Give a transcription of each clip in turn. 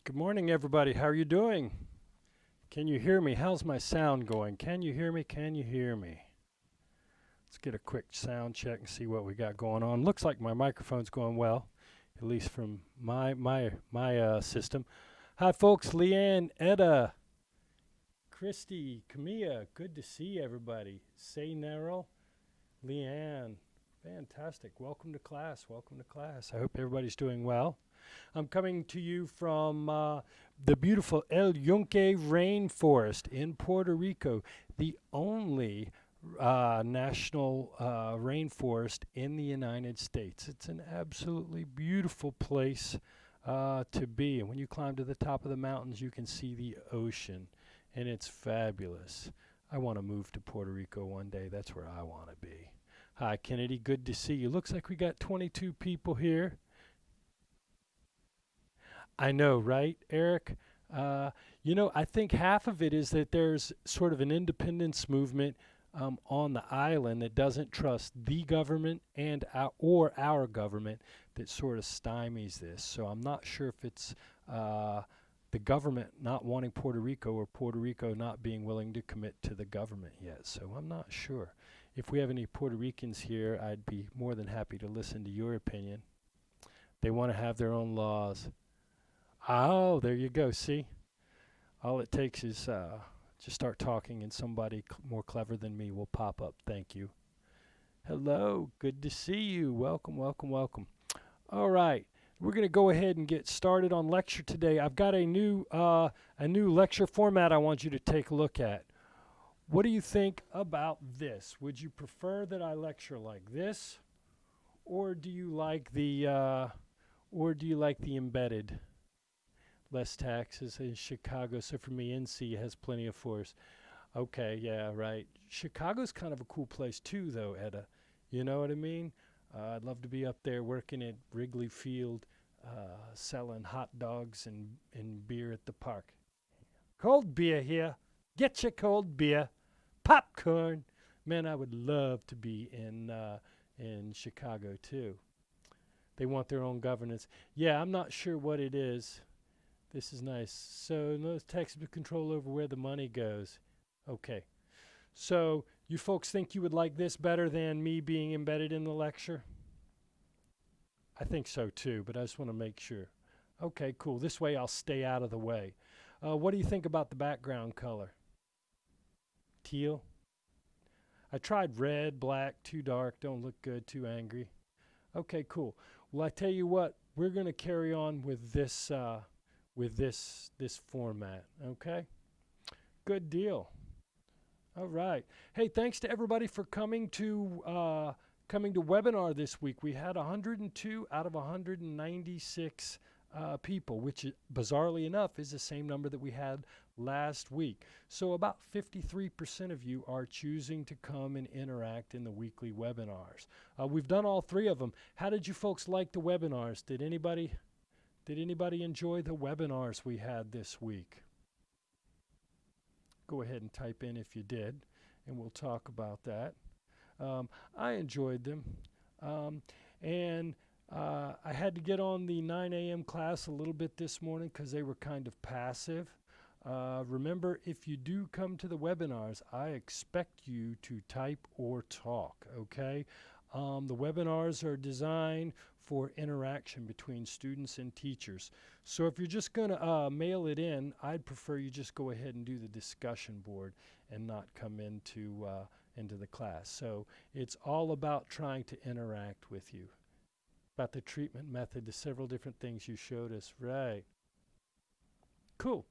Good morning, everybody. How are you doing? Can you hear me? How's my sound going? Can you hear me? Can you hear me? Let's get a quick sound check and see what we got going on. Looks like my microphone's going well, at least from my system. Hi, folks. Leanne, Etta, Christy, Camilla. Good to see everybody. Say Nerl, Leanne. Fantastic. Welcome to class. Welcome to class. I hope everybody's doing well. I'm coming to you from the beautiful El Yunque rainforest in Puerto Rico, the only national rainforest in the United States. It's an absolutely beautiful place to be. And when you climb to the top of the mountains, you can see the ocean, and it's fabulous. I want to move to Puerto Rico one day. That's where I want to be. Hi, Kennedy. Good to see you. Looks like we got 22 people here. I know, right, Eric? I think half of it is that there's sort of an independence movement on the island that doesn't trust the government and our government that sort of stymies this. So I'm not sure if it's the government not wanting Puerto Rico or Puerto Rico not being willing to commit to the government yet. So I'm not sure. If we have any Puerto Ricans here, I'd be more than happy to listen to your opinion. They want to have their own laws. Oh, there you go. See, all it takes is just start talking, and somebody more clever than me will pop up. Thank you. Hello, good to see you. Welcome, welcome, welcome. All right, we're going to go ahead and get started on lecture today. I've got a new lecture format I want you to take a look at. What do you think about this? Would you prefer that I lecture like this, or do you like the embedded? Less taxes in Chicago. So for me, NC has plenty of force. Okay, yeah, right. Chicago's kind of a cool place too, though, Etta. You know what I mean? I'd love to be up there working at Wrigley Field, selling hot dogs and beer at the park. Cold beer here. Get your cold beer. Popcorn. Man, I would love to be in Chicago too. They want their own governance. Yeah, I'm not sure what it is. This is nice. So no tax control over where the money goes. Okay. So you folks think you would like this better than me being embedded in the lecture? I think so too, but I just want to make sure. Okay, cool. This way I'll stay out of the way. What do you think about the background color? Teal? I tried red, black, too dark, don't look good, too angry. Okay, cool. Well, I tell you what, we're going to carry on with this format. Okay, good deal. All right. Hey, thanks to everybody for coming to webinar this week. We had 102 out of 196 people, which bizarrely enough is the same number that we had last week. So about 53% of you are choosing to come and interact in the weekly webinars. We've done all three of them. How did you folks like the webinars? Did anybody enjoy the webinars we had this week? Go ahead and type in if you did, and we'll talk about that. I enjoyed them. And I had to get on the 9 a.m. class a little bit this morning because they were kind of passive. Remember, if you do come to the webinars, I expect you to type or talk, okay? The webinars are designed for interaction between students and teachers. So if you're just going to mail it in, I'd prefer you just go ahead and do the discussion board and not come into the class. So it's all about trying to interact with you. About the treatment method, the several different things you showed us. Right. Cool.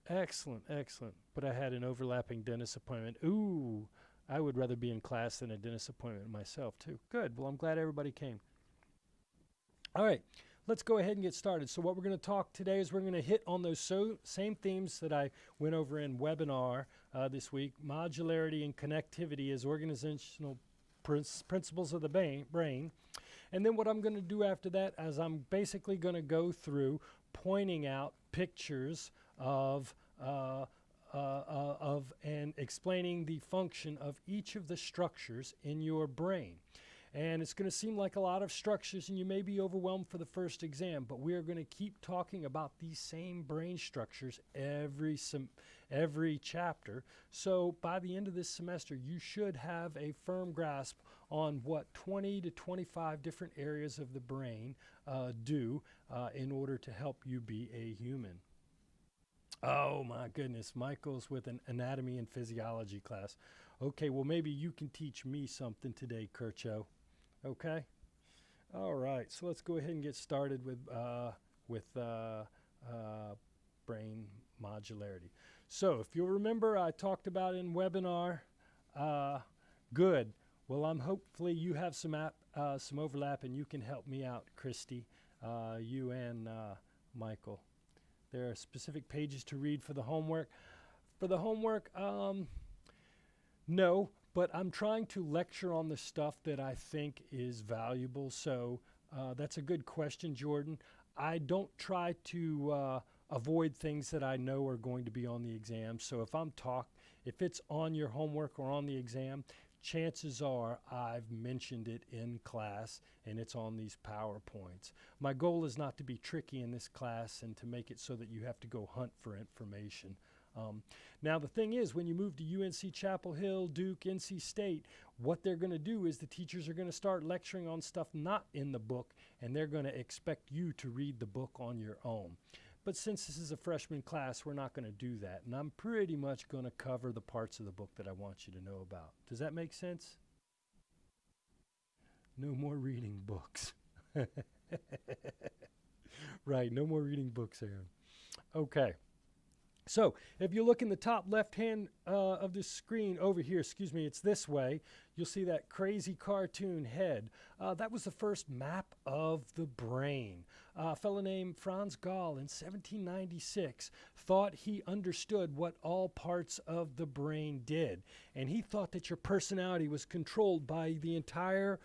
Excellent, excellent. But I had an overlapping dentist appointment. Ooh, I would rather be in class than a dentist appointment myself, too. Good. Well, I'm glad everybody came. All right, let's go ahead and get started. So what we're going to talk today is we're going to hit on those same themes that I went over in webinar this week. Modularity and connectivity as organizational principles of the brain. And then what I'm going to do after that is I'm basically going to go through pointing out pictures of and explaining the function of each of the structures in your brain. And it's going to seem like a lot of structures and you may be overwhelmed for the first exam, but we are going to keep talking about these same brain structures every chapter. So by the end of this semester, you should have a firm grasp on what 20 to 25 different areas of the brain do in order to help you be a human. Oh my goodness, Michael's with an anatomy and physiology class. Okay, well maybe you can teach me something today, Kircho. Okay? All right, so let's go ahead and get started with brain modularity. So if you'll remember, I talked about in webinar, good. Well, hopefully you have some overlap and you can help me out, Christy, you and Michael. There are specific pages to read for the homework. For the homework, no, but I'm trying to lecture on the stuff that I think is valuable. So that's a good question, Jordan. I don't try to avoid things that I know are going to be on the exam. So if it's on your homework or on the exam, chances are I've mentioned it in class and it's on these PowerPoints. My goal is not to be tricky in this class and to make it so that you have to go hunt for information. Now the thing is, when you move to UNC Chapel Hill, Duke, NC State, what they're going to do is the teachers are going to start lecturing on stuff not in the book, and they're going to expect you to read the book on your own. But since this is a freshman class, we're not going to do that. And I'm pretty much going to cover the parts of the book that I want you to know about. Does that make sense? No more reading books. Right, no more reading books, Aaron. Okay. So if you look in the top left hand of the screen over here, it's this way, you'll see that crazy cartoon head. That was the first map of the brain. A fellow named Franz Gall in 1796 thought he understood what all parts of the brain did. And he thought that your personality was controlled by the entire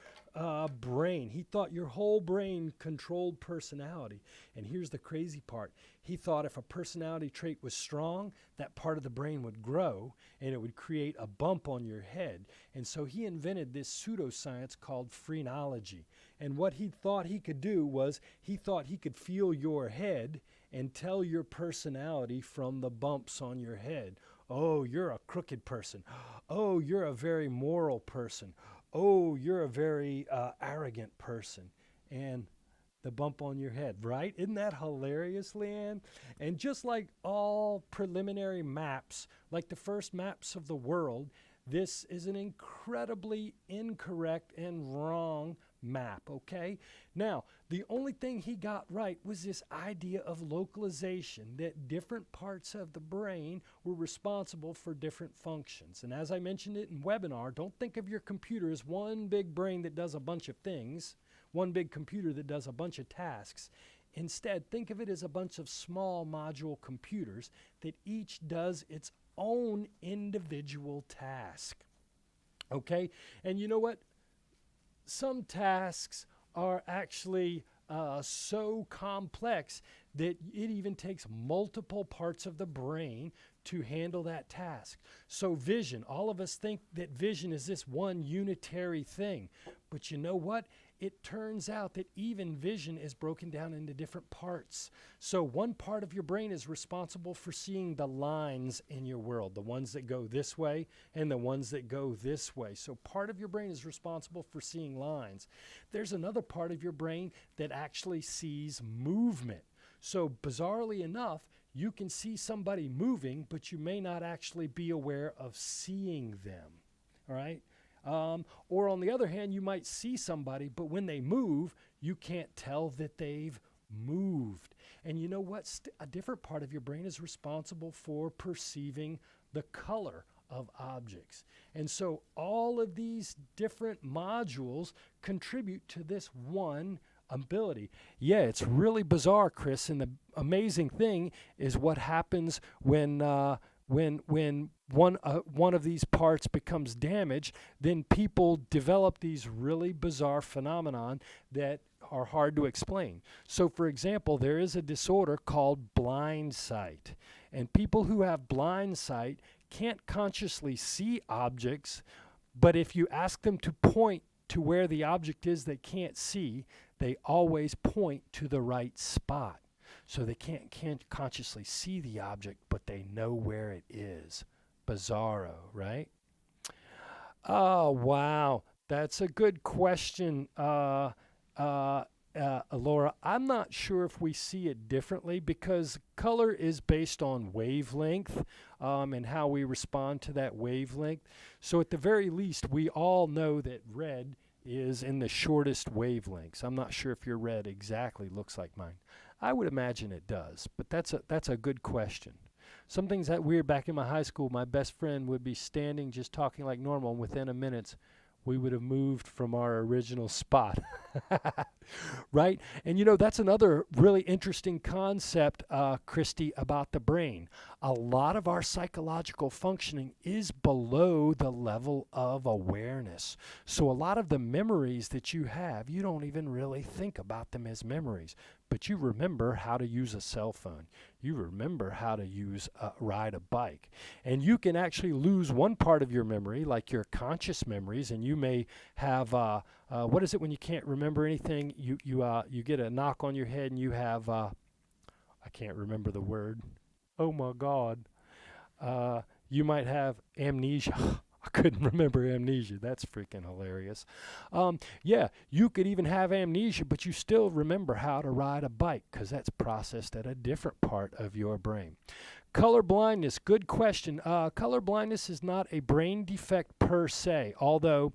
brain. He thought your whole brain controlled personality. And here's the crazy part. He thought if a personality trait was strong, that part of the brain would grow and it would create a bump on your head. And so he invented this pseudoscience called phrenology. And what he thought he could do was he thought he could feel your head and tell your personality from the bumps on your head. Oh, you're a crooked person. Oh, you're a very moral person. Oh, you're a very arrogant person. And the bump on your head, right? Isn't that hilarious, Leanne? And just like all preliminary maps, like the first maps of the world, this is an incredibly incorrect and wrong map, okay? Now, the only thing he got right was this idea of localization, that different parts of the brain were responsible for different functions. And as I mentioned it in webinar, don't think of your computer as one big brain that does a bunch of things, one big computer that does a bunch of tasks. Instead, think of it as a bunch of small module computers that each does its own individual task. Okay? And you know what? Some tasks are actually so complex that it even takes multiple parts of the brain to handle that task. So vision, all of us think that vision is this one unitary thing. But you know what? It turns out that even vision is broken down into different parts. So one part of your brain is responsible for seeing the lines in your world, the ones that go this way and the ones that go this way. So part of your brain is responsible for seeing lines. There's another part of your brain that actually sees movement. So bizarrely enough, you can see somebody moving, but you may not actually be aware of seeing them, all right? Or on the other hand, you might see somebody, but when they move, you can't tell that they've moved. And you know what? A different part of your brain is responsible for perceiving the color of objects. And so all of these different modules contribute to this one ability. Yeah, it's really bizarre, Chris, and the amazing thing is what happens when one of these parts becomes damaged, then people develop these really bizarre phenomenon that are hard to explain. So for example, there is a disorder called blind sight. And people who have blind sight can't consciously see objects, but if you ask them to point to where the object is they can't see, they always point to the right spot. So they can't consciously see the object, but they know where it is. Bizarro, right? Oh, wow. That's a good question, Laura. I'm not sure if we see it differently because color is based on wavelength and how we respond to that wavelength. So at the very least, we all know that red is in the shortest wavelengths. I'm not sure if your red exactly looks like mine. I would imagine it does, but that's a good question. Some things that weird. Back in my high school, my best friend would be standing just talking like normal, and within a minute, we would have moved from our original spot. Right? And you know, that's another really interesting concept, Christy, about the brain. A lot of our psychological functioning is below the level of awareness. So a lot of the memories that you have, you don't even really think about them as memories. But you remember how to use a cell phone. You remember how to ride a bike. And you can actually lose one part of your memory, like your conscious memories, and you may have, what is it when you can't remember anything? You get a knock on your head and you have, I can't remember the word. Oh my God. You might have amnesia. I couldn't remember amnesia. That's freaking hilarious. Yeah, you could even have amnesia, but you still remember how to ride a bike because that's processed at a different part of your brain. Color blindness, good question. Color blindness is not a brain defect per se, although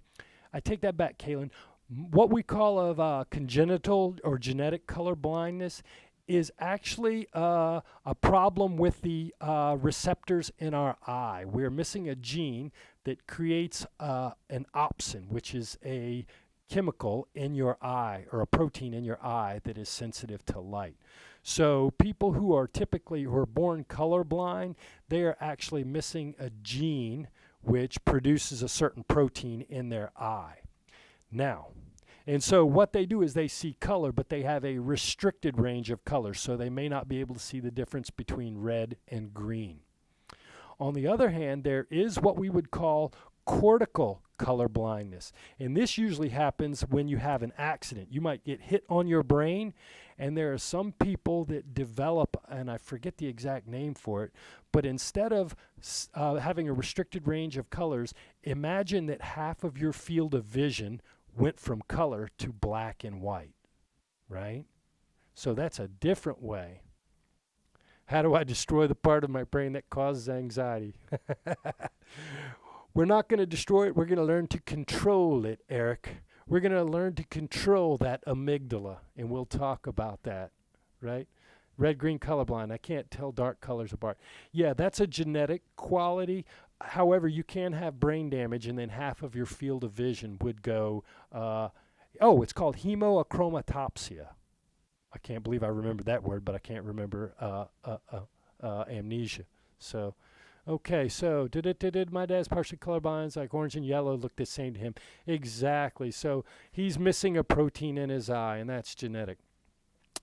I take that back, Kaylin. What we call of congenital or genetic color blindness is actually a problem with the receptors in our eye. We're missing a gene that creates an opsin, which is a chemical in your eye or a protein in your eye that is sensitive to light. So people who are born colorblind, they are actually missing a gene which produces a certain protein in their eye. Now, and so what they do is they see color, but they have a restricted range of colors, so they may not be able to see the difference between red and green. On the other hand, there is what we would call cortical color blindness, and this usually happens when you have an accident. You might get hit on your brain, and there are some people that develop, and I forget the exact name for it, but instead of having a restricted range of colors, imagine that half of your field of vision went from color to black and white, right? So that's a different way. How do I destroy the part of my brain that causes anxiety? We're not going to destroy it. We're going to learn to control it, Eric. We're going to learn to control that amygdala, and we'll talk about that, right? Red-green colorblind. I can't tell dark colors apart. Yeah, that's a genetic quality. However, you can have brain damage, and then half of your field of vision would go, it's called hemochromatosia. I can't believe I remembered that word, but I can't remember amnesia. So, okay, so my dad's partially colorblind, like orange and yellow look the same to him. Exactly. So he's missing a protein in his eye, and that's genetic.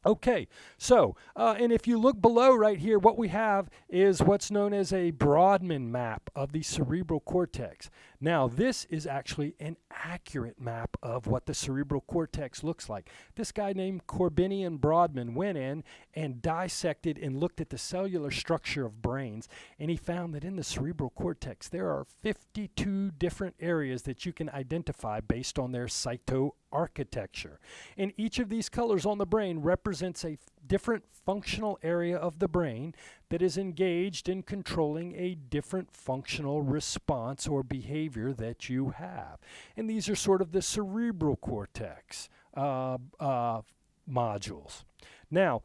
Okay, so, and if you look below right here, what we have is what's known as a Brodmann map of the cerebral cortex. Now, this is actually an accurate map of what the cerebral cortex looks like. This guy named Corbinian Brodmann went in and dissected and looked at the cellular structure of brains, and he found that in the cerebral cortex, there are 52 different areas that you can identify based on their cytoarchitecture. And each of these colors on the brain represents a different functional area of the brain that is engaged in controlling a different functional response or behavior that you have. And these are sort of the cerebral cortex modules. Now,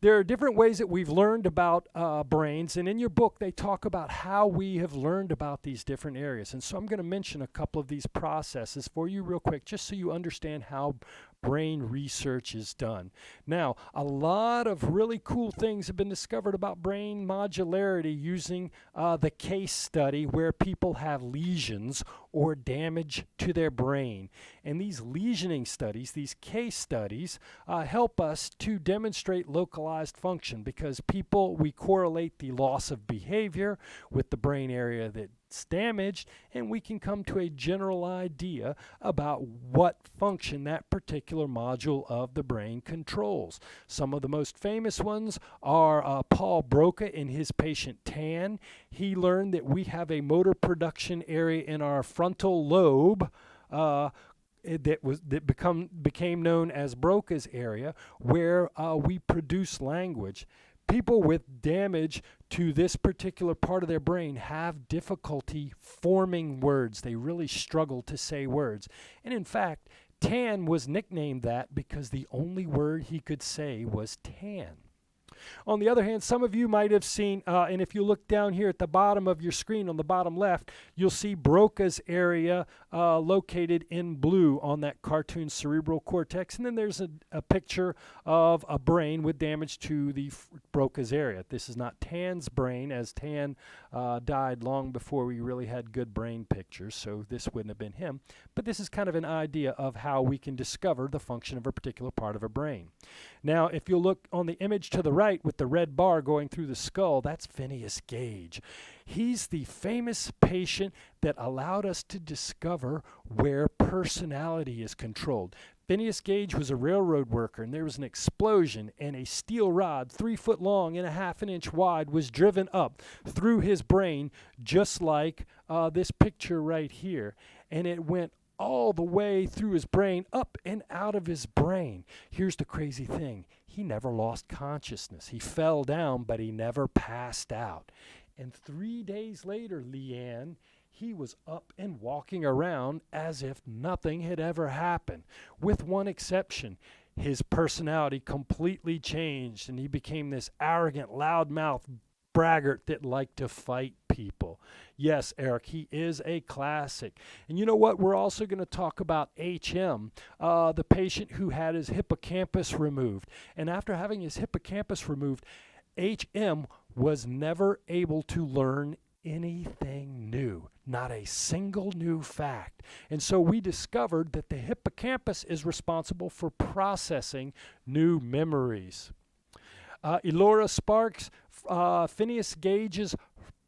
there are different ways that we've learned about brains, and in your book they talk about how we have learned about these different areas. And so I'm going to mention a couple of these processes for you real quick, just so you understand how brain research is done. Now, a lot of really cool things have been discovered about brain modularity using the case study where people have lesions or damage to their brain. And these lesioning studies, these case studies, help us to demonstrate localized function because we correlate the loss of behavior with the brain area that gets damaged, and we can come to a general idea about what function that particular module of the brain controls. Some of the most famous ones are Paul Broca in his patient Tan. He learned that we have a motor production area in our frontal lobe that became known as Broca's area, where we produce language. People with damage to this particular part of their brain have difficulty forming words. They really struggle to say words. And in fact, Tan was nicknamed that because the only word he could say was tan. On the other hand, some of you might have seen, and if you look down here at the bottom of your screen on the bottom left, you'll see Broca's area located in blue on that cartoon cerebral cortex. And then there's a picture of a brain with damage to the Broca's area. This is not Tan's brain, as Tan died long before we really had good brain pictures, so this wouldn't have been him. But this is kind of an idea of how we can discover the function of a particular part of a brain. Now, if you look on the image to the right with the red bar going through the skull, that's Phineas Gage. He's the famous patient that allowed us to discover where personality is controlled. Phineas Gage was a railroad worker, and there was an explosion, and a steel rod 3 foot long and 1/2 inch wide was driven up through his brain, just like this picture right here. And it went all the way through his brain, up and out of his brain. Here's the crazy thing. He never lost consciousness. He fell down, but he never passed out. And 3 days later, Leanne, he was up and walking around as if nothing had ever happened, with one exception. His personality completely changed, and he became this arrogant, loudmouth braggart that liked to fight people. Yes, Eric, he is a classic. And you know what? We're also going to talk about HM, the patient who had his hippocampus removed. And after having his hippocampus removed, HM was never able to learn anything new, not a single new fact. And so we discovered that the hippocampus is responsible for processing new memories. Elora Sparks, Phineas Gage's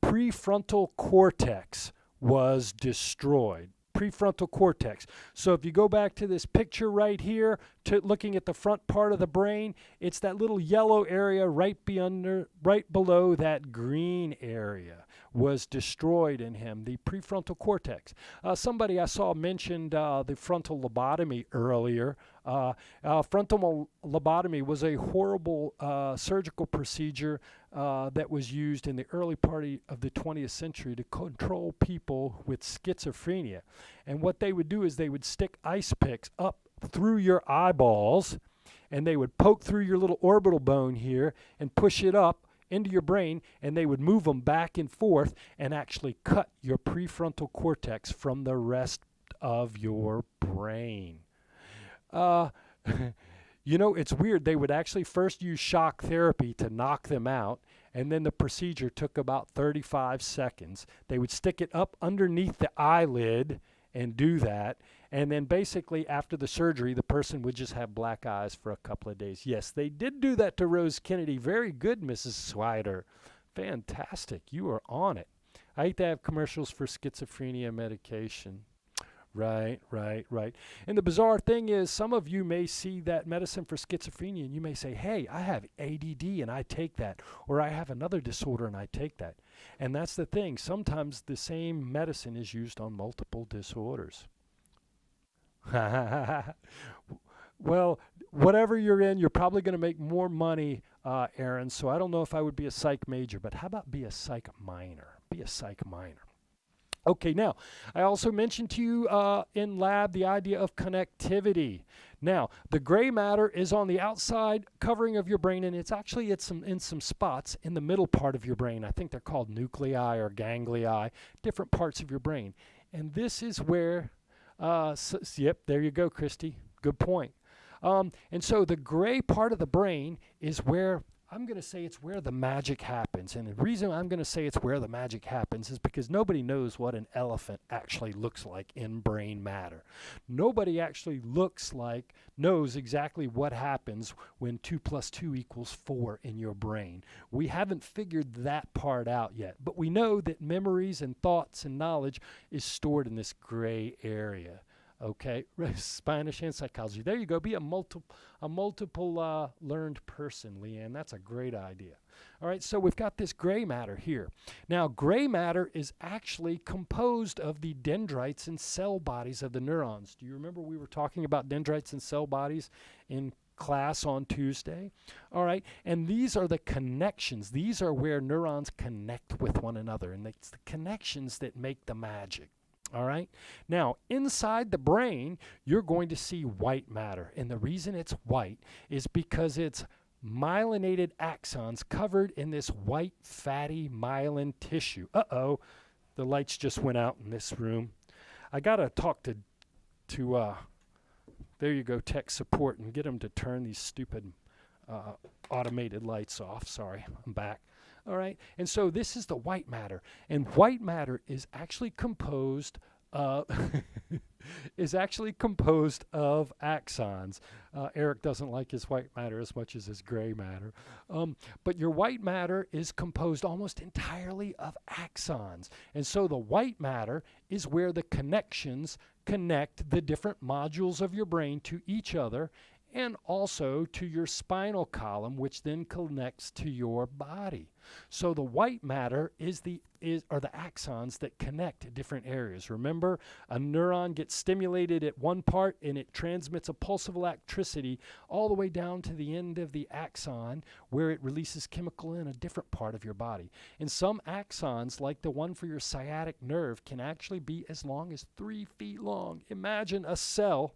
prefrontal cortex was destroyed. Prefrontal cortex. So if you go back to this picture right here, to looking at the front part of the brain, it's that little yellow area right below that green area was destroyed in him, the prefrontal cortex. Somebody I saw mentioned the frontal lobotomy earlier. Frontal lobotomy was a horrible surgical procedure that was used in the early part of the 20th century to control people with schizophrenia. And what they would do is they would stick ice picks up through your eyeballs, and they would poke through your little orbital bone here and push it up into your brain, and they would move them back and forth and actually cut your prefrontal cortex from the rest of your brain. You know, it's weird. They would actually first use shock therapy to knock them out, and then the procedure took about 35 seconds. They would stick it up underneath the eyelid and do that, and then basically after the surgery, the person would just have black eyes for a couple of days. Yes, they did do that to Rose Kennedy. Very good, Mrs. Swider. Fantastic. You are on it. I hate to have commercials for schizophrenia medication. Right. And the bizarre thing is, some of you may see that medicine for schizophrenia and you may say, hey, I have ADD and I take that, or I have another disorder and I take that. And that's the thing. Sometimes the same medicine is used on multiple disorders. Well, whatever you're in, you're probably going to make more money, Aaron, so I don't know if I would be a psych major, but how about be a psych minor? Be a psych minor. Okay, now, I also mentioned to you in lab the idea of connectivity. Now, the gray matter is on the outside covering of your brain, and it's actually in some spots in the middle part of your brain. I think they're called nuclei or ganglia, different parts of your brain. And this is where, yep, there you go, Christy. Good point. And so the gray part of the brain is where I'm going to say it's where the magic happens. And the reason I'm going to say it's where the magic happens is because nobody knows what an elephant actually looks like in brain matter. Nobody actually knows exactly what happens when 2 + 2 = 4 in your brain. We haven't figured that part out yet, but we know that memories and thoughts and knowledge is stored in this gray area. Okay, Spanish and psychology. There you go. Be a multiple learned person, Leanne. That's a great idea. All right, so we've got this gray matter here. Now, gray matter is actually composed of the dendrites and cell bodies of the neurons. Do you remember we were talking about dendrites and cell bodies in class on Tuesday? All right, and these are the connections. These are where neurons connect with one another, and it's the connections that make the magic. All right. Now, inside the brain, you're going to see white matter. And the reason it's white is because it's myelinated axons covered in this white, fatty myelin tissue. Uh-oh, the lights just went out in this room. I got to talk to there you go, tech support, and get them to turn these stupid automated lights off. Sorry, I'm back. All right, and so this is the white matter, and white matter is actually composed of axons. Eric doesn't like his white matter as much as his gray matter, but your white matter is composed almost entirely of axons, and so the white matter is where the connections connect the different modules of your brain to each other, and also to your spinal column, which then connects to your body. So the white matter are the axons that connect different areas. Remember, a neuron gets stimulated at one part and it transmits a pulse of electricity all the way down to the end of the axon where it releases chemical in a different part of your body. And some axons, like the one for your sciatic nerve, can actually be as long as 3 feet long. Imagine a cell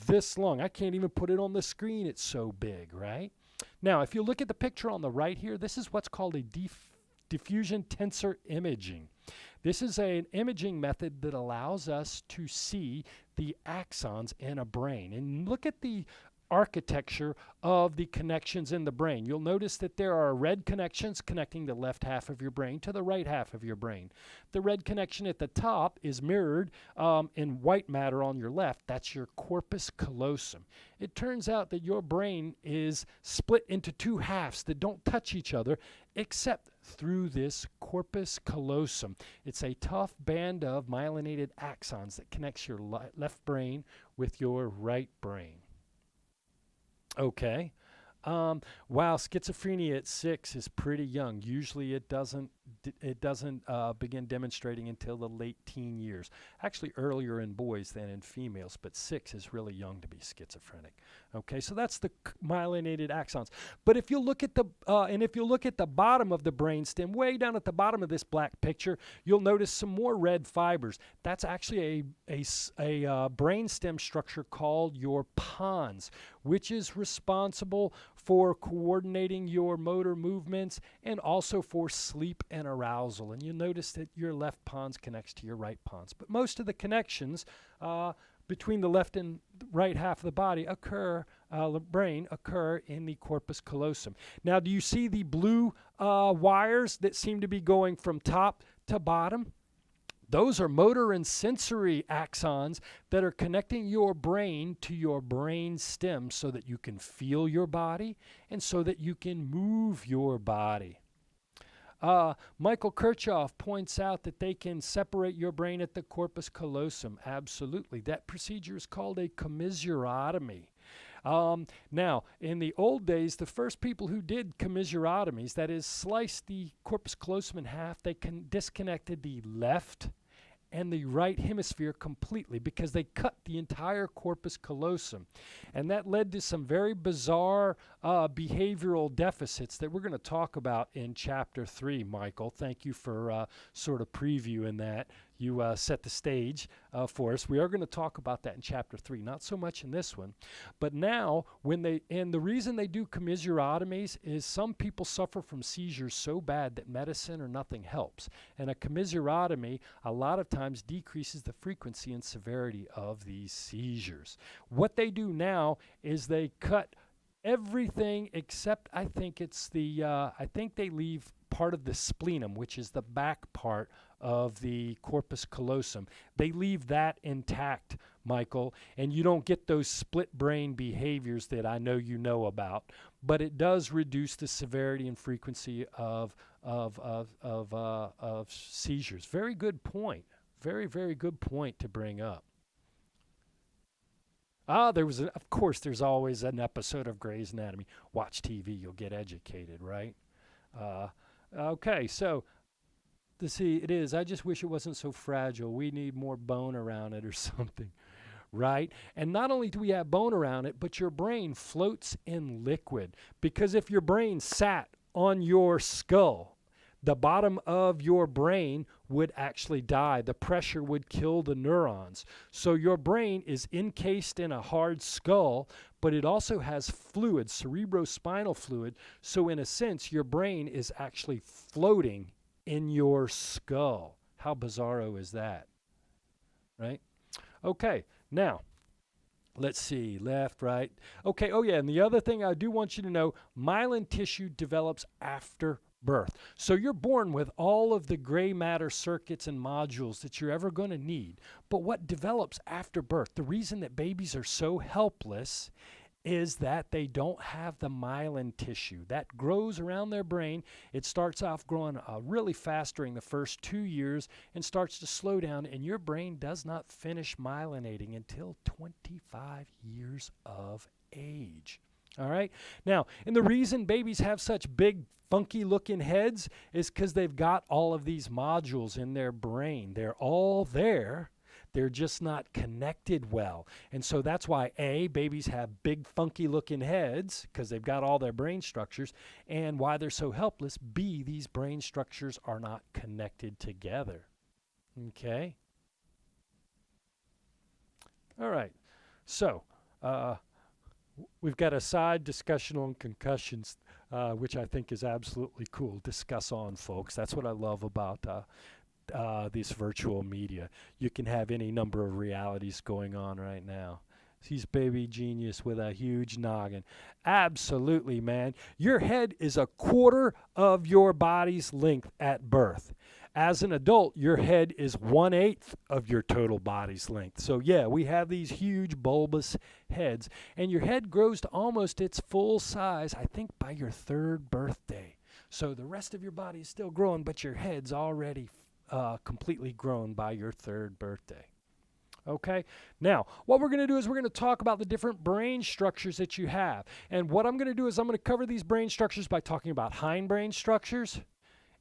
this long. I can't even put it on the screen. It's so big, right? Now, if you look at the picture on the right here, this is what's called a diffusion tensor imaging. This is an imaging method that allows us to see the axons in a brain. And look at the architecture of the connections in the brain. You'll notice that there are red connections connecting the left half of your brain to the right half of your brain. The red connection at the top is mirrored in white matter on your left. That's your corpus callosum. It turns out that your brain is split into 2 halves that don't touch each other except through this corpus callosum. It's a tough band of myelinated axons that connects your left brain with your right brain. Okay. Wow, schizophrenia at 6 is pretty young. Usually it doesn't begin demonstrating until the late teen years. Actually earlier in boys than in females, but 6 is really young to be schizophrenic. Okay, so that's the myelinated axons. But if you look at the bottom of the brainstem, way down at the bottom of this black picture, you'll notice some more red fibers. That's actually a brainstem structure called your pons, which is responsible for coordinating your motor movements and also for sleep and arousal. And you'll notice that your left pons connects to your right pons. But most of the connections between the left and right half of the body brain occur in the corpus callosum. Now, do you see the blue wires that seem to be going from top to bottom? Those are motor and sensory axons that are connecting your brain to your brain stem so that you can feel your body and so that you can move your body. Michael Kirchhoff points out that they can separate your brain at the corpus callosum. Absolutely. That procedure is called a commissurotomy. Now, in the old days, the first people who did commissurotomies, that is, sliced the corpus callosum in half, they disconnected the left and the right hemisphere completely because they cut the entire corpus callosum. And that led to some very bizarre behavioral deficits that we're going to talk about in Chapter 3, Michael. Thank you for sort of previewing that. You set the stage for us. We are going to talk about that in Chapter 3, not so much in this one. But now, the reason they do commissurotomies is some people suffer from seizures so bad that medicine or nothing helps. And a commissurotomy a lot of times decreases the frequency and severity of these seizures. What they do now is they cut everything except I think it's I think they leave part of the splenum, which is the back part of the corpus callosum. They leave that intact, Michael, and you don't get those split brain behaviors that I know you know about. But it does reduce the severity and frequency of seizures. Very good point. Very, very good point to bring up. Of course, there's always an episode of Grey's Anatomy. Watch TV, you'll get educated, right? Uh, okay, so see, it is. I just wish it wasn't so fragile. We need more bone around it or something, right? And not only do we have bone around it, but your brain floats in liquid. Because if your brain sat on your skull, the bottom of your brain would actually die. The pressure would kill the neurons. So your brain is encased in a hard skull, but it also has fluid, cerebrospinal fluid. So in a sense, your brain is actually floating in your skull. How bizarro is that? Right? Okay, now, let's see, left, right. Okay, oh yeah, and the other thing I do want you to know, myelin tissue develops after birth. So you're born with all of the gray matter circuits and modules that you're ever going to need. But what develops after birth, the reason that babies are so helpless is that they don't have the myelin tissue. That grows around their brain. It starts off growing really fast during the first 2 years and starts to slow down, and your brain does not finish myelinating until 25 years of age. All right? Now, and the reason babies have such big, funky looking heads is because they've got all of these modules in their brain. They're all there. They're just not connected well. And so that's why A, babies have big, funky looking heads because they've got all their brain structures, and why they're so helpless. B, these brain structures are not connected together. Okay? All right. So, we've got a side discussion on concussions, which I think is absolutely cool. Discuss on, folks. That's what I love about this virtual media. You can have any number of realities going on right now. He's baby genius with a huge noggin. Absolutely, man. Your head is a quarter of your body's length at birth. As an adult, your head is 1/8 of your total body's length. So yeah, we have these huge bulbous heads, and your head grows to almost its full size, I think, by your 3rd birthday. So the rest of your body is still growing, but your head's already completely grown by your 3rd birthday. Okay, now what we're going to do is we're going to talk about the different brain structures that you have. And what I'm going to do is I'm going to cover these brain structures by talking about hindbrain structures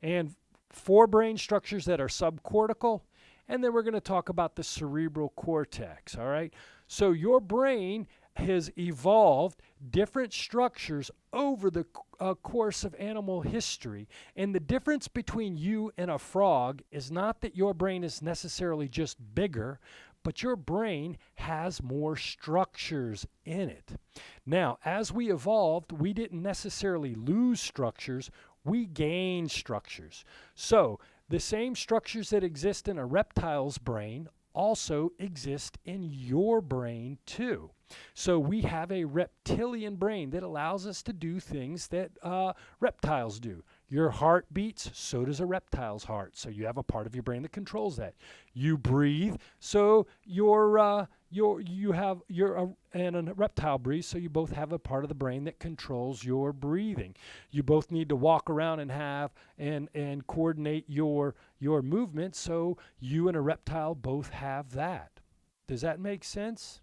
and forebrain structures that are subcortical, and then we're going to talk about the cerebral cortex. All right, so your brain has evolved different structures over the course of animal history. And the difference between you and a frog is not that your brain is necessarily just bigger, but your brain has more structures in it. Now, as we evolved, we didn't necessarily lose structures, we gained structures. So the same structures that exist in a reptile's brain also exist in your brain too. So we have a reptilian brain that allows us to do things that reptiles do. Your heart beats, so does a reptile's heart. So you have a part of your brain that controls that. You breathe, so and a reptile breathes, so you both have a part of the brain that controls your breathing. You both need to walk around and have and coordinate your movement, so you and a reptile both have that. Does that make sense?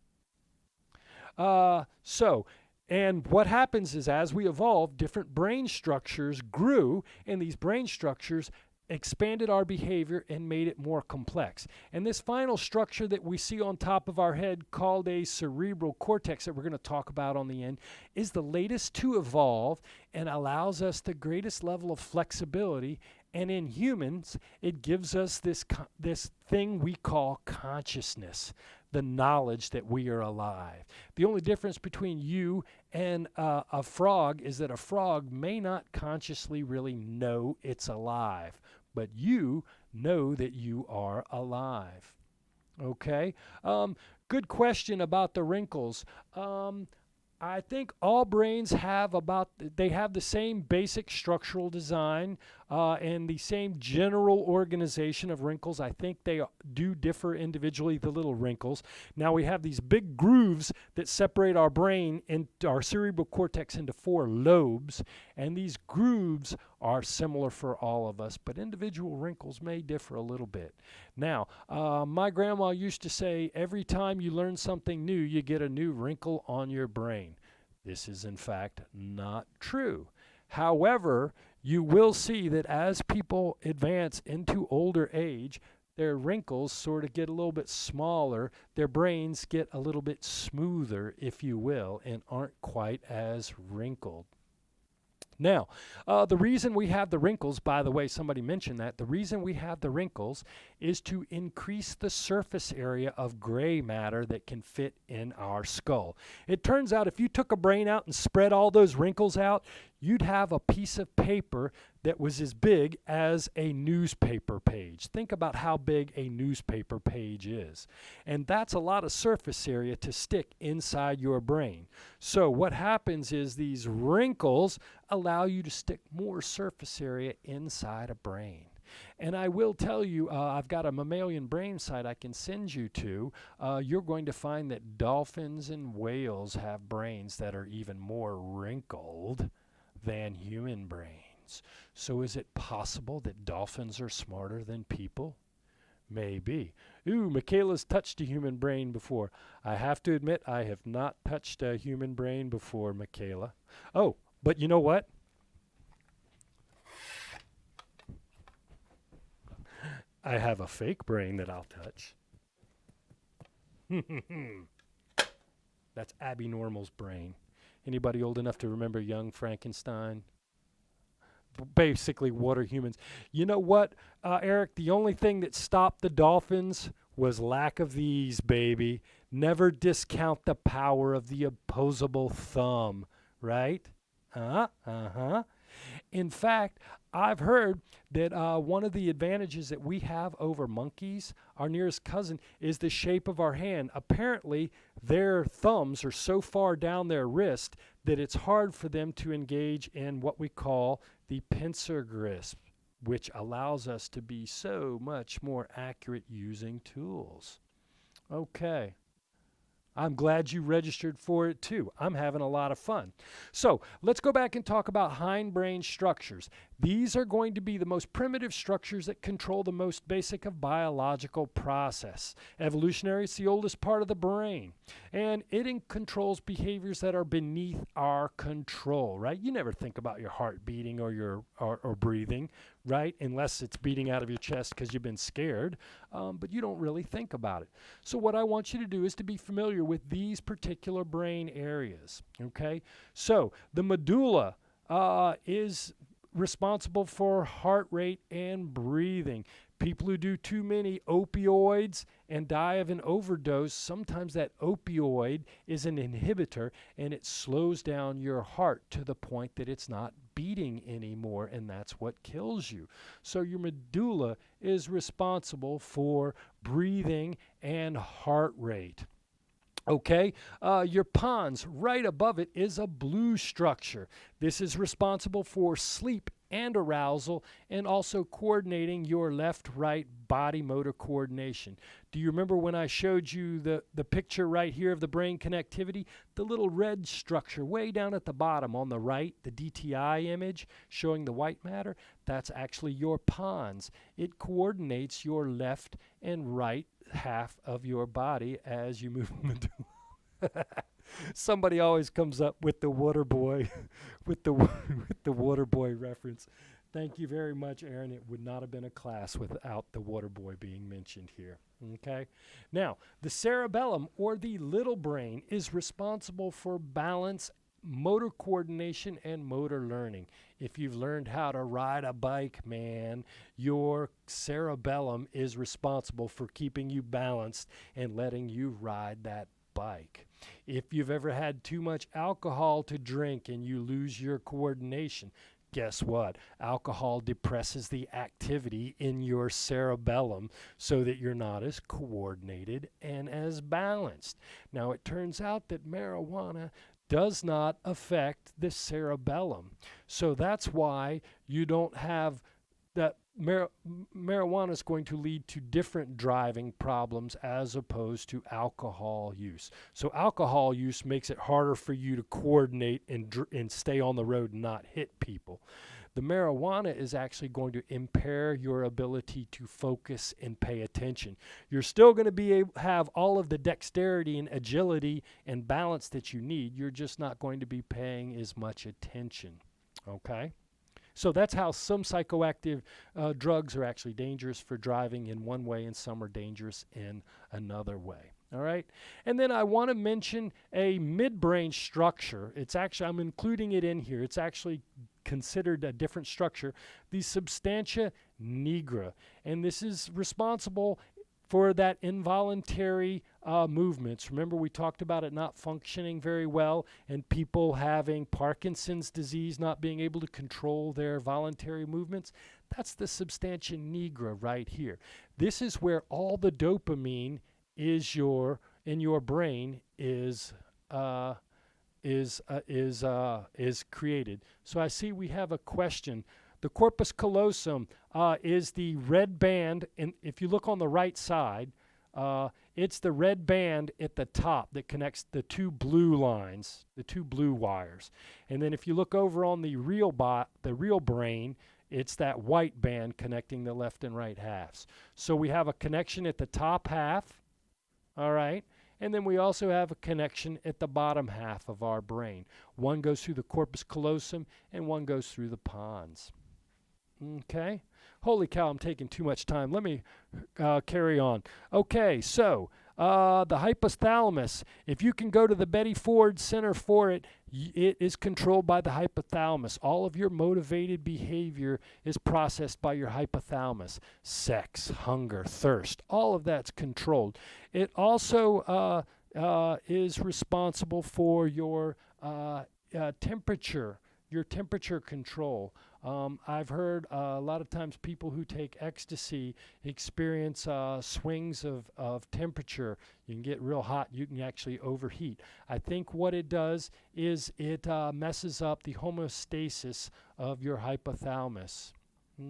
And what happens is as we evolved, different brain structures grew, and these brain structures expanded our behavior and made it more complex. And this final structure that we see on top of our head, called a cerebral cortex, that we're going to talk about on the end, is the latest to evolve and allows us the greatest level of flexibility. And in humans, it gives us this thing we call consciousness, the knowledge that we are alive. The only difference between you and a frog is that a frog may not consciously really know it's alive, but you know that you are alive. Okay? Good question about the wrinkles. I think all brains have they have the same basic structural design and the same general organization of wrinkles. I think they do differ individually, the little wrinkles. Now we have these big grooves that separate our brain and our cerebral cortex into 4 lobes, and these grooves are similar for all of us, but individual wrinkles may differ a little bit. Now, my grandma used to say, every time you learn something new, you get a new wrinkle on your brain. This is, in fact, not true. However, you will see that as people advance into older age, their wrinkles sort of get a little bit smaller, their brains get a little bit smoother, if you will, and aren't quite as wrinkled. Now, the reason we have the wrinkles, by the way, somebody mentioned that, the reason we have the wrinkles is to increase the surface area of gray matter that can fit in our skull. It turns out if you took a brain out and spread all those wrinkles out, you'd have a piece of paper that was as big as a newspaper page. Think about how big a newspaper page is. And that's a lot of surface area to stick inside your brain. So what happens is these wrinkles allow you to stick more surface area inside a brain. And I will tell you, I've got a mammalian brain site I can send you to. You're going to find that dolphins and whales have brains that are even more wrinkled than human brains. So is it possible that dolphins are smarter than people? Maybe. Ooh, Michaela's touched a human brain before. I have to admit, I have not touched a human brain before, Michaela. Oh, but you know what? I have a fake brain that I'll touch. That's Abby Normal's brain. Anybody old enough to remember Young Frankenstein? Basically, water humans. You know what, Eric? The only thing that stopped the dolphins was lack of these, baby. Never discount the power of the opposable thumb, right? In fact, I've heard that one of the advantages that we have over monkeys, our nearest cousin, is the shape of our hand. Apparently, their thumbs are so far down their wrist that it's hard for them to engage in what we call the pincer grasp, which allows us to be so much more accurate using tools. Okay. I'm glad you registered for it too. I'm having a lot of fun. So let's go back and talk about hindbrain structures. These are going to be the most primitive structures that control the most basic of biological process. Evolutionary is the oldest part of the brain, and it controls behaviors that are beneath our control, right? You never think about your heart beating or breathing, right? Unless it's beating out of your chest because you've been scared, but you don't really think about it. So what I want you to do is to be familiar with these particular brain areas, okay? So the medulla is responsible for heart rate and breathing. People who do too many opioids and die of an overdose, sometimes that opioid is an inhibitor and it slows down your heart to the point that it's not beating anymore, and that's what kills you. So your medulla is responsible for breathing and heart rate. Okay, your pons, right above it is a blue structure. This is responsible for sleep and arousal and also coordinating your left-right body motor coordination. Do you remember when I showed you the picture right here of the brain connectivity? The little red structure way down at the bottom on the right, the DTI image showing the white matter, that's actually your pons. It coordinates your left and right half of your body as you move medulla. Somebody always comes up with the water boy with the water boy reference. Thank you very much, Aaron. It would not have been a class without the water boy being mentioned here. Okay? Now, the cerebellum, or the little brain, is responsible for balance, motor coordination, and motor learning. If you've learned how to ride a bike, man, your cerebellum is responsible for keeping you balanced and letting you ride that bike. If you've ever had too much alcohol to drink and you lose your coordination, guess what? Alcohol depresses the activity in your cerebellum so that you're not as coordinated and as balanced. Now, it turns out that marijuana does not affect the cerebellum. So that's why you don't have that. Marijuana is going to lead to different driving problems as opposed to alcohol use. So alcohol use makes it harder for you to coordinate and stay on the road and not hit people. The marijuana is actually going to impair your ability to focus and pay attention. You're still going to be able to have all of the dexterity and agility and balance that you need. You're just not going to be paying as much attention. Okay? So that's how some psychoactive drugs are actually dangerous for driving in one way, and some are dangerous in another way. All right? And then I want to mention a midbrain structure. It's actually, I'm including it in here. It's actually considered a different structure, the substantia nigra. And this is responsible for that involuntary movements. Remember, we talked about it not functioning very well and people having Parkinson's disease, not being able to control their voluntary movements. That's the substantia nigra right here. This is where all the dopamine is in your brain is created. So I see we have a question. The corpus callosum is the red band, and if you look on the right side, it's the red band at the top that connects the two blue lines, the two blue wires. And then if you look over on the real brain, it's that white band connecting the left and right halves. So we have a connection at the top half, all right? And then we also have a connection at the bottom half of our brain. One goes through the corpus callosum and one goes through the pons. Okay? Holy cow, I'm taking too much time. Let me carry on. Okay, so the hypothalamus, if you can go to the Betty Ford Center for it, it is controlled by the hypothalamus. All of your motivated behavior is processed by your hypothalamus. Sex, hunger, thirst, all of that's controlled. It also is responsible for your temperature control. I've heard a lot of times people who take ecstasy experience swings of temperature. You can get real hot. You can actually overheat. I think what it does is it messes up the homeostasis of your hypothalamus.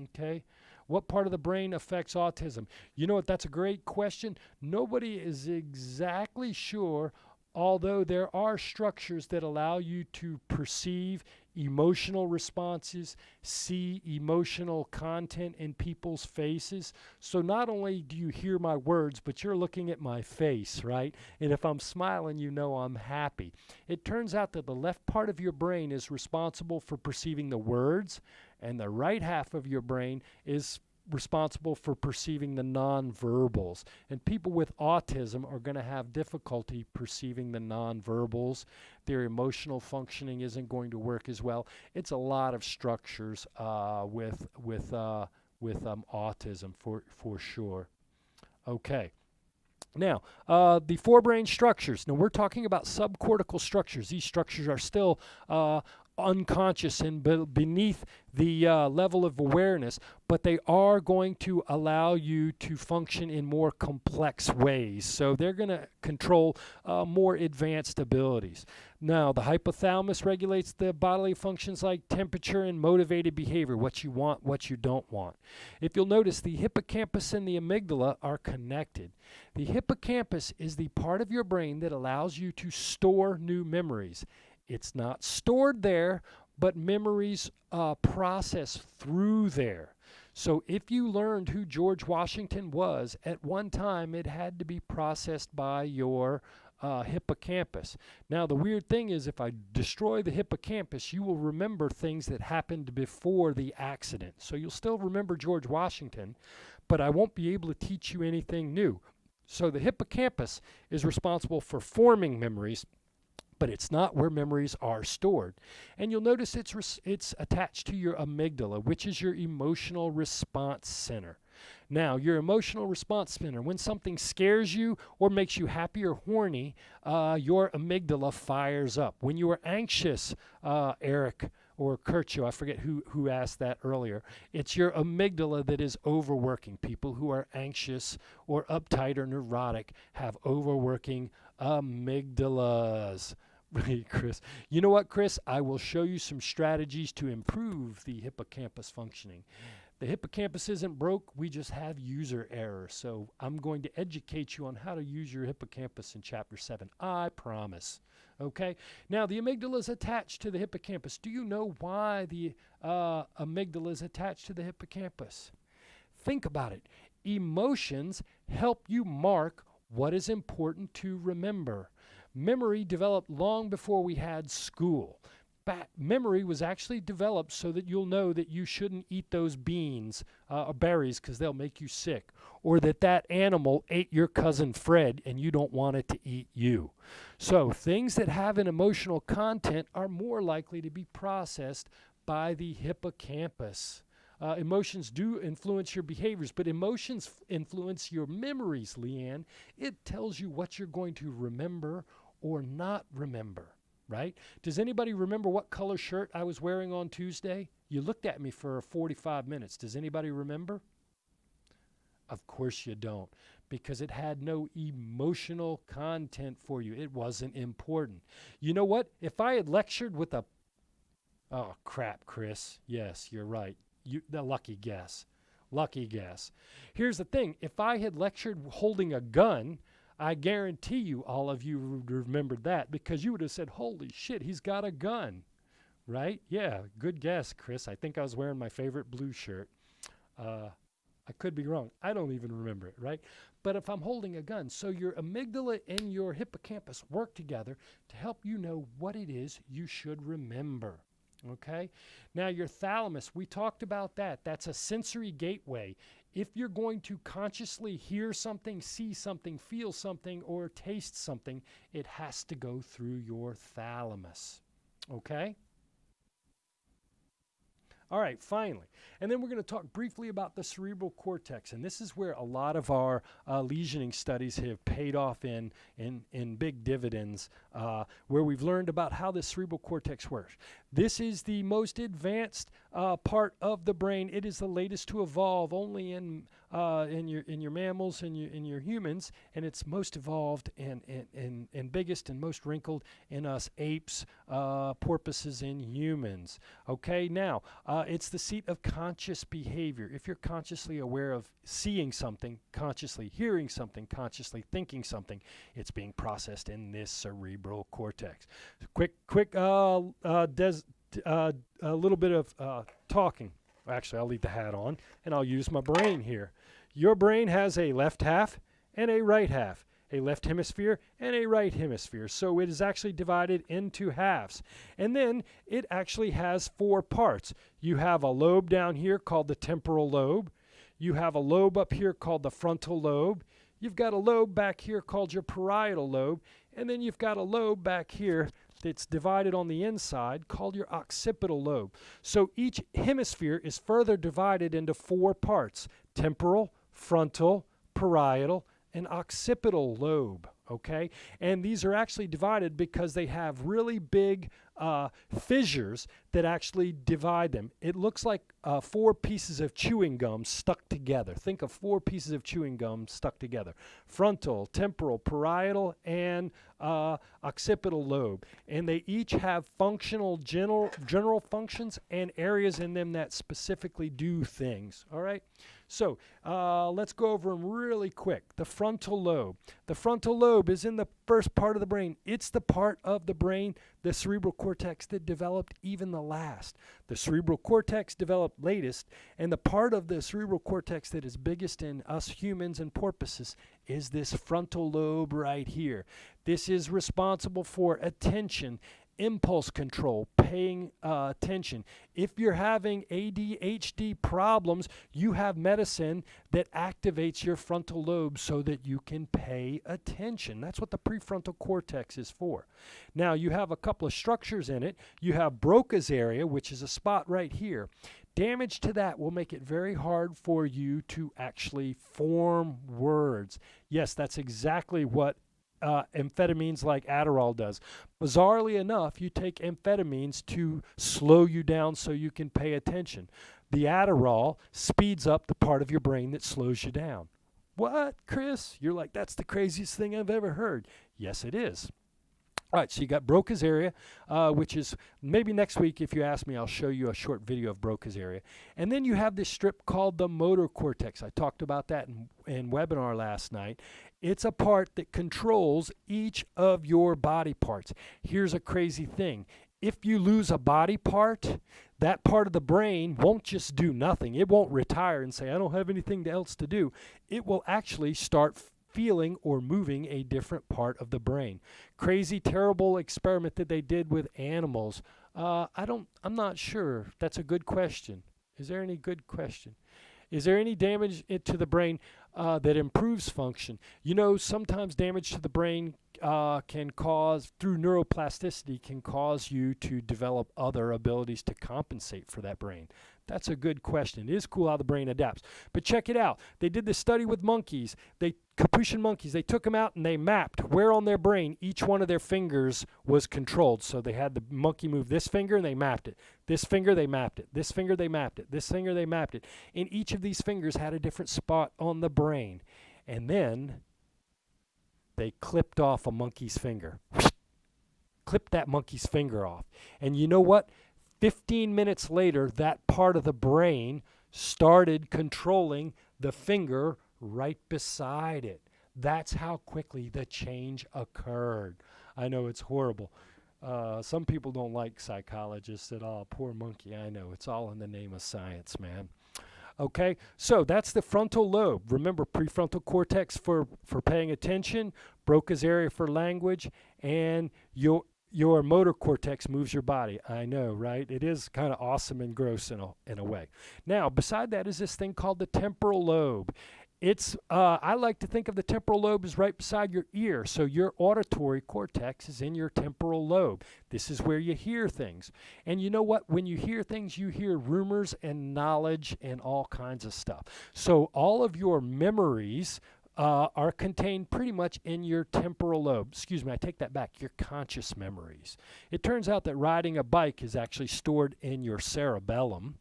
Okay? What part of the brain affects autism? You know what? That's a great question. Nobody is exactly sure, although there are structures that allow you to perceive emotional responses, see emotional content in people's faces. So not only do you hear my words, but you're looking at my face, right? And if I'm smiling, you know I'm happy. It turns out that the left part of your brain is responsible for perceiving the words, and the right half of your brain is responsible for perceiving the nonverbals. And people with autism are going to have difficulty perceiving the nonverbals. Their emotional functioning isn't going to work as well. It's a lot of structures with autism for sure. Okay. Now, the forebrain structures. Now, we're talking about subcortical structures. These structures are still unconscious and beneath the level of awareness, but they are going to allow you to function in more complex ways. So they're going to control more advanced abilities. Now, the hypothalamus regulates the bodily functions like temperature and motivated behavior, what you want, what you don't want. If you'll notice, the hippocampus and the amygdala are connected. The hippocampus is the part of your brain that allows you to store new memories. It's not stored there, but memories process through there. So if you learned who George Washington was, at one time it had to be processed by your hippocampus. Now the weird thing is, if I destroy the hippocampus, you will remember things that happened before the accident. So you'll still remember George Washington, but I won't be able to teach you anything new. So the hippocampus is responsible for forming memories, but it's not where memories are stored. And you'll notice it's attached to your amygdala, which is your emotional response center. Now, your emotional response center, when something scares you or makes you happy or horny, your amygdala fires up. When you are anxious, Eric or Kircho, I forget who asked that earlier, it's your amygdala that is overworking. People who are anxious or uptight or neurotic have overworking amygdalas. Hey, Chris. You know what, Chris? I will show you some strategies to improve the hippocampus functioning. The hippocampus isn't broke, we just have user error. So I'm going to educate you on how to use your hippocampus in Chapter 7. I promise. Okay? Now, the amygdala is attached to the hippocampus. Do you know why the amygdala is attached to the hippocampus? Think about it. Emotions help you mark what is important to remember. Memory developed long before we had school. Memory was actually developed so that you'll know that you shouldn't eat those beans or berries because they'll make you sick, or that animal ate your cousin Fred and you don't want it to eat you. So things that have an emotional content are more likely to be processed by the hippocampus. Emotions do influence your behaviors, but emotions influence your memories, Leanne. It tells you what you're going to remember or not remember. Right? Does anybody remember what color shirt I was wearing on Tuesday? You looked at me for 45 minutes. Does anybody remember? Of course you don't, because it had no emotional content for you. It wasn't important. You know what? If I had lectured with a... Oh, crap, Chris. Yes, you're right. The lucky guess. Lucky guess. Here's the thing. If I had lectured holding a gun, I guarantee you all of you remembered that, because you would have said, holy shit, he's got a gun, right? Yeah, good guess, Chris. I think I was wearing my favorite blue shirt. I could be wrong. I don't even remember it, right? But if I'm holding a gun, so your amygdala and your hippocampus work together to help you know what it is you should remember. Okay? Now, your thalamus, we talked about that. That's a sensory gateway. If you're going to consciously hear something, see something, feel something, or taste something, it has to go through your thalamus. Okay? All right, finally. And then we're going to talk briefly about the cerebral cortex. And this is where a lot of our lesioning studies have paid off in big dividends, where we've learned about how the cerebral cortex works. This is the most advanced part of the brain. It is the latest to evolve, only in your mammals and in your humans, and it's most evolved and biggest and most wrinkled in us apes, porpoises, and humans. Okay, now it's the seat of conscious behavior. If you're consciously aware of seeing something, consciously hearing something, consciously thinking something, it's being processed in this cerebral cortex. Quick a little bit of talking. Actually, I'll leave the hat on, and I'll use my brain here. Your brain has a left half and a right half, a left hemisphere and a right hemisphere. So it is actually divided into halves. And then it actually has 4 parts. You have a lobe down here called the temporal lobe. You have a lobe up here called the frontal lobe. You've got a lobe back here called your parietal lobe. And then you've got a lobe back here that's divided on the inside called your occipital lobe. So each hemisphere is further divided into 4 parts: temporal, frontal, parietal, and occipital lobe. Okay? And these are actually divided because they have really big fissures that actually divide them. It looks like 4 pieces of chewing gum stuck together. Think of 4 pieces of chewing gum stuck together: frontal, temporal, parietal, and occipital lobe. And they each have functional general functions and areas in them that specifically do things. All right? So let's go over them really quick. The frontal lobe. The frontal lobe is in the first part of the brain. It's the part of the brain, the cerebral cortex, that developed even the last. The cerebral cortex developed latest, and the part of the cerebral cortex that is biggest in us humans and porpoises is this frontal lobe right here. This is responsible for attention, impulse control, paying attention. If you're having ADHD problems, you have medicine that activates your frontal lobe so that you can pay attention. That's what the prefrontal cortex is for. Now, you have a couple of structures in it. You have Broca's area, which is a spot right here. Damage to that will make it very hard for you to actually form words. Yes, that's exactly what amphetamines like Adderall does. Bizarrely enough, you take amphetamines to slow you down so you can pay attention. The Adderall speeds up the part of your brain that slows you down. What, Chris? You're like, that's the craziest thing I've ever heard. Yes, it is. All right, so you got Broca's area, which is maybe next week, if you ask me, I'll show you a short video of Broca's area. And then you have this strip called the motor cortex. I talked about that in webinar last night. It's a part that controls each of your body parts. Here's a crazy thing. If you lose a body part, that part of the brain won't just do nothing. It won't retire and say, I don't have anything else to do. It will actually start feeling or moving a different part of the brain. Crazy, terrible experiment that they did with animals. I'm not sure. That's a good question. Is there any good question? Is there any damage to the brain that improves function? You know, sometimes damage to the brain can cause, through neuroplasticity, can cause you to develop other abilities to compensate for that brain. That's a good question. It is cool how the brain adapts. But check it out. They did this study with monkeys. Capuchin monkeys. They took them out and they mapped where on their brain each one of their fingers was controlled. So they had the monkey move this finger and they mapped it. This finger, they mapped it. This finger, they mapped it. This finger, they mapped it. And each of these fingers had a different spot on the brain. And then they clipped off a monkey's finger. Clipped that monkey's finger off. And you know what? 15 minutes later, that part of the brain started controlling the finger right beside it. That's how quickly the change occurred. I know it's horrible. Some people don't like psychologists at all. Poor monkey, I know. It's all in the name of science, man. Okay, so that's the frontal lobe. Remember, prefrontal cortex for paying attention, Broca's area for language, and your motor cortex moves your body. I know, right? It is kind of awesome and gross in a way. Now, beside that is this thing called the temporal lobe. I like to think of the temporal lobe as right beside your ear. So your auditory cortex is in your temporal lobe. This is where you hear things. And you know what? When you hear things, you hear rumors and knowledge and all kinds of stuff. So all of your memories are contained pretty much in your temporal lobe. Excuse me, I take that back, your conscious memories. It turns out that riding a bike is actually stored in your cerebellum.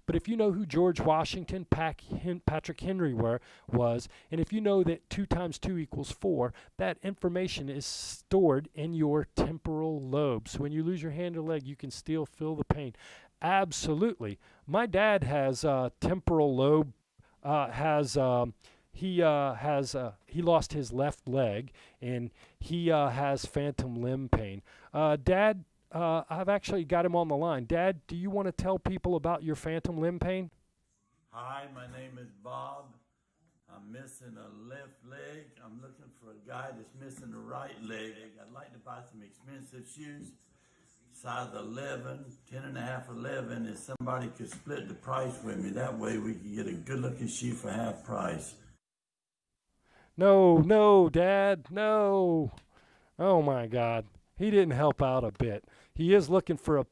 But if you know who George Washington, Patrick Henry was, and if you know that 2 times 2 equals 4, that information is stored in your temporal lobe. So when you lose your hand or leg, you can still feel the pain. Absolutely. My dad has temporal lobe, he lost his left leg, and he has phantom limb pain. Dad, I've actually got him on the line. Dad, do you want to tell people about your phantom limb pain? Hi, my name is Bob. I'm missing a left leg. I'm looking for a guy that's missing a right leg. I'd like to buy some expensive shoes, size 11, 10 and a half, 11. If somebody could split the price with me, that way we could get a good-looking shoe for half price. No, Dad, no. Oh, my God. He didn't help out a bit. He is looking for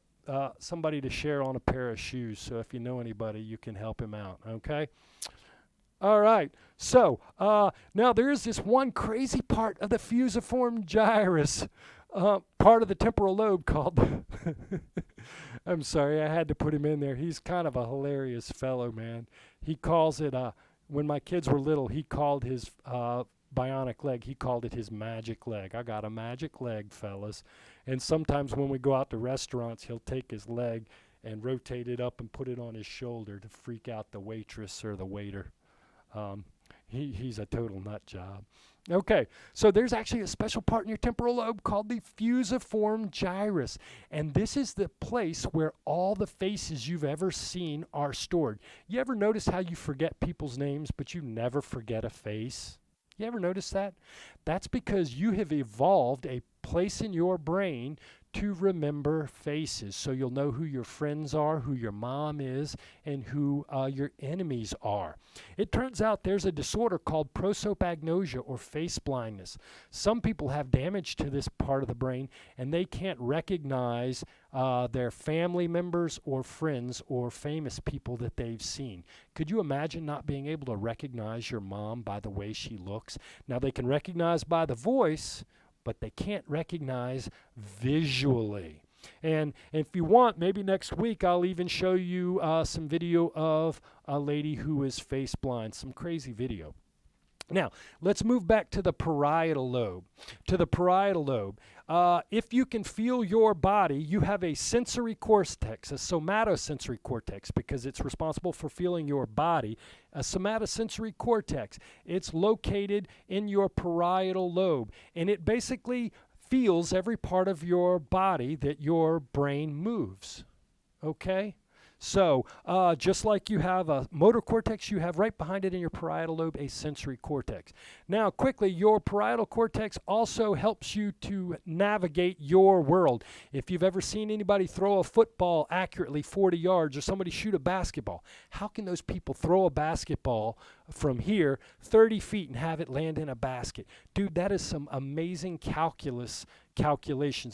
somebody to share on a pair of shoes, so if you know anybody, you can help him out, okay? All right, so now there is this one crazy part of the fusiform gyrus, part of the temporal lobe called, I'm sorry, I had to put him in there. He's kind of a hilarious fellow, man. He calls it, when my kids were little, he called his bionic leg, he called it his magic leg. I got a magic leg, fellas. And sometimes when we go out to restaurants, he'll take his leg and rotate it up and put it on his shoulder to freak out the waitress or the waiter. He's a total nut job. Okay, so there's actually a special part in your temporal lobe called the fusiform gyrus. And this is the place where all the faces you've ever seen are stored. You ever notice how you forget people's names, but you never forget a face? You ever notice that? That's because you have evolved a place in your brain to remember faces. So you'll know who your friends are, who your mom is, and who your enemies are. It turns out there's a disorder called prosopagnosia, or face blindness. Some people have damage to this part of the brain, and they can't recognize their family members or friends or famous people that they've seen. Could you imagine not being able to recognize your mom by the way she looks? Now, they can recognize by the voice, but they can't recognize visually. And if you want, maybe next week I'll even show you some video of a lady who is face blind, some crazy video. Now, let's move back to the parietal lobe. If you can feel your body, you have a sensory cortex, a somatosensory cortex, because it's responsible for feeling your body. A somatosensory cortex, it's located in your parietal lobe, and it basically feels every part of your body that your brain moves. Okay? So, just like you have a motor cortex, you have right behind it in your parietal lobe a sensory cortex. Now, quickly, your parietal cortex also helps you to navigate your world. If you've ever seen anybody throw a football accurately 40 yards or somebody shoot a basketball, how can those people throw a basketball from here 30 feet and have it land in a basket? Dude, that is some amazing calculations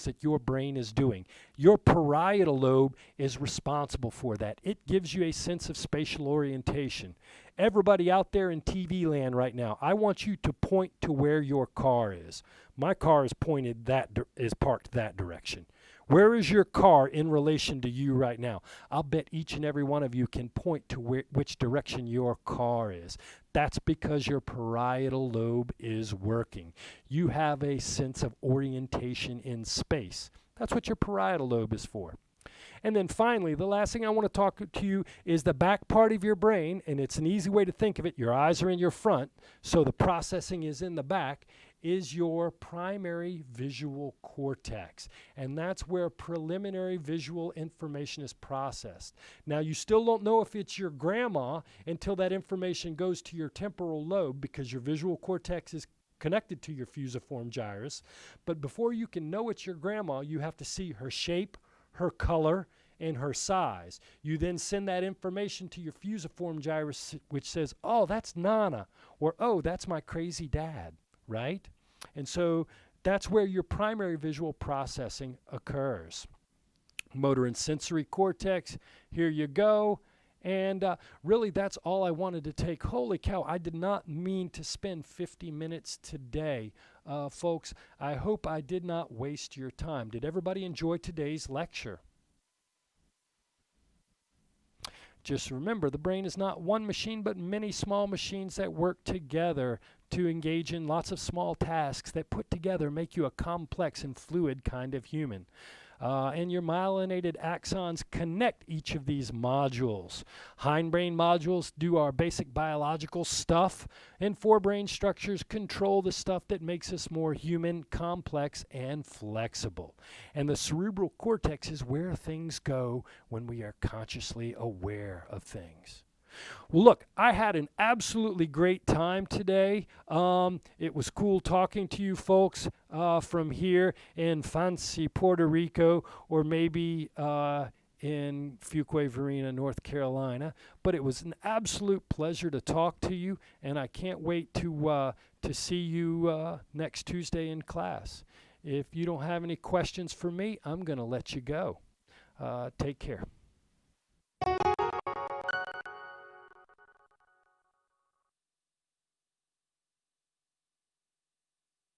that your brain is doing. Your parietal lobe is responsible for that. It gives you a sense of spatial orientation. Everybody out there in TV land right now, I want you to point to where your car is. My car is parked that direction. Where is your car in relation to you right now? I'll bet each and every one of you can point to which direction your car is. That's because your parietal lobe is working. You have a sense of orientation in space. That's what your parietal lobe is for. And then finally, the last thing I want to talk to you is the back part of your brain, and it's an easy way to think of it. Your eyes are in your front, so the processing is in the back, is your primary visual cortex. And that's where preliminary visual information is processed. Now, you still don't know if it's your grandma until that information goes to your temporal lobe, because your visual cortex is connected to your fusiform gyrus. But before you can know it's your grandma, you have to see her shape, her color, and her size. You then send that information to your fusiform gyrus, which says, oh, that's Nana, or oh, that's my crazy dad, right? And so that's where your primary visual processing occurs. Motor and sensory cortex, here you go. And really, that's all I wanted to take. Holy cow, I did not mean to spend 50 minutes today. Folks, I hope I did not waste your time. Did everybody enjoy today's lecture? Just remember, the brain is not one machine, but many small machines that work together to engage in lots of small tasks that put together make you a complex and fluid kind of human. And your myelinated axons connect each of these modules. Hindbrain modules do our basic biological stuff, and forebrain structures control the stuff that makes us more human, complex, and flexible. And the cerebral cortex is where things go when we are consciously aware of things. Well, look, I had an absolutely great time today. It was cool talking to you folks from here in fancy Puerto Rico, or maybe in Fuquay Varina, North Carolina. But it was an absolute pleasure to talk to you, and I can't wait to see you next Tuesday in class. If you don't have any questions for me, I'm going to let you go. Take care.